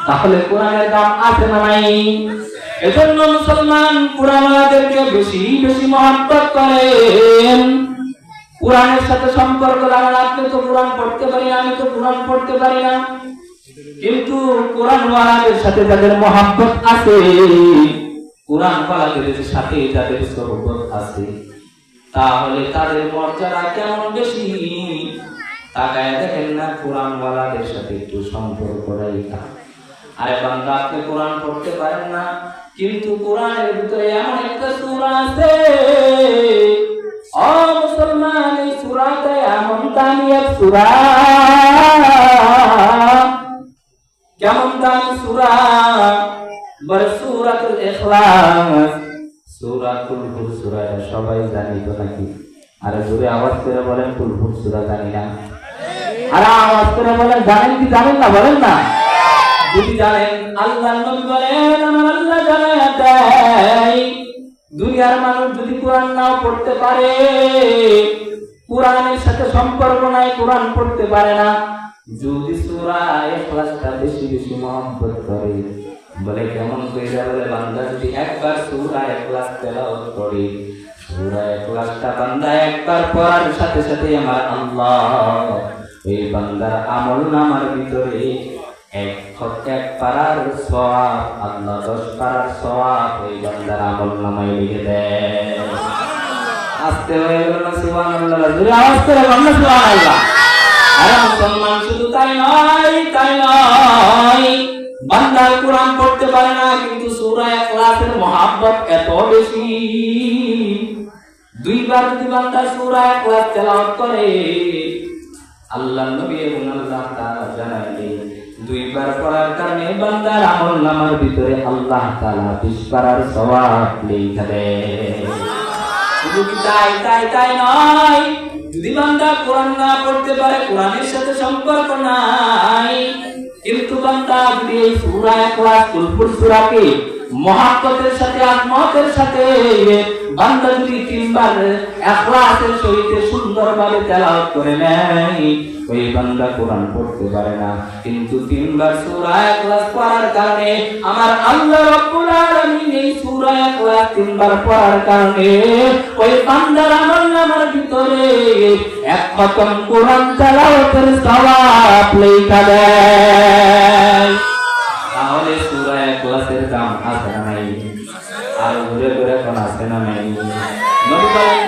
তাহলে কোরআনের দাম আছে না নাই? এজন্য মুসলমান কোরআনওয়ালাদেরকে বেশি বেশি মহব্বত করেন। কোরআনের সাথে সম্পর্ক লাগান। আপনি তো কোরআন পড়তে পারি না, আমি তো কোরআন পড়তে পারি না, কিন্তু কোরআনওয়ালাদের সাথে যাদের মহব্বত আছে, কোরআনওয়ালাদের সাথে যাদের সহবত আছে, তাহলে তাদের মর্যাদা কেমন বেশি। তাকায় দেখেন না, কোরআনওয়ালাদের সাথে একটু সম্পর্ক রাখা। আরে বান্দা, আপনি কোরআন পড়তে পারেন না, কিন্তু কোরআনের ভিতরে এমন একটা সূরা আছে, ও মুসলমান, এই সূরাটা এমন দামি এক সূরা। কেমন দামি সূরা? বলে সূরাতুল ইখলাস। সূরাতুল কুল সূরা সবাই জানি তো নাকি? আরে জোরে আওয়াজ করে বলেন, কুল সূরা জানি না? আরে আওয়াজ করে বলেন, জানেন কি জানেন না? বলেন না। যদি জানেন, আল্লাহ নবী বলেন, আমার আল্লাহ জানায়া দেয়, দুনিয়ার মানুষ যদি কোরআন নাও পড়তে পারে, কোরআনের সাথে সম্পর্ক নাই, কোরআন পড়তে পারে না, যদি সূরা ইখলাসটা বেশি বেশি মহব্বত করে, বলে কেমন কইরা? বলে বান্দা যদি একবার সূরা ইখলাস তেলাওয়াত করে, সূরা ইখলাসটা বান্দা একবার পড়ার সাথে সাথে আমার আল্লাহ এই বান্দার আমলনামার ভিতরে এক পারার সওয়াব, আল্লাহ 10 পারার সওয়াব ওই বান্দার আমলনামায় লিখে দেয়। আস্তে হয়ে গেল না? সুবহানাল্লাহ। জোরে আওয়াজ করে বলেন না সুবহানাল্লাহ। আর মুসলমান শুধু তাই নয়, তাই নয়, বান্দা কোরআন পড়তে পারে না, কিন্তু সূরা ইখলাসের মহব্বত এত বেশি, দুইবার যদি বান্দা সূরা ইখলাস তেলাওয়াত করে, আল্লাহ নবী এবং আল্লাহ তাআলা জানালেন, দুইবার পড়ার কারণে বান্দার আমলনামার ভিতরে আল্লাহ তাআলা 20 পারার সওয়াব লিখে দেন। শুধু কি তাই তাই তাই নয়, যদি বান্দা কোরআন না পড়তে পারে, কোরআনের সাথে সম্পর্ক নাই, কিন্তু বান্দা যদি এই সূরা ইখলাস কুল সূরাকে মহব্বতের সাথে, আত্মহতের সাথে বান্দা যদি 3 বার ইখলাসের সহিত সুন্দরভাবে তেলাওয়াত করে নেয়, ওই বান্দা কোরআন পড়তে পারে না, কিন্তু 3 বার সূরা ইখলাস পড়ার কারণে আমার আল্লাহ রাব্বুল আলামিন এই সূরা ইখলাস 3 বার পড়ার কারণে ওই বান্দার আমলনামার ভিতরে এক খতম কোরআন তেলাওয়াতের সওয়াব লেখা দেয়। তাহলে সূরা ইখলাসের দাম আছে না নাই? আর ঘুরে ঘুরে কোন আছে না নাই? নবী বলেন,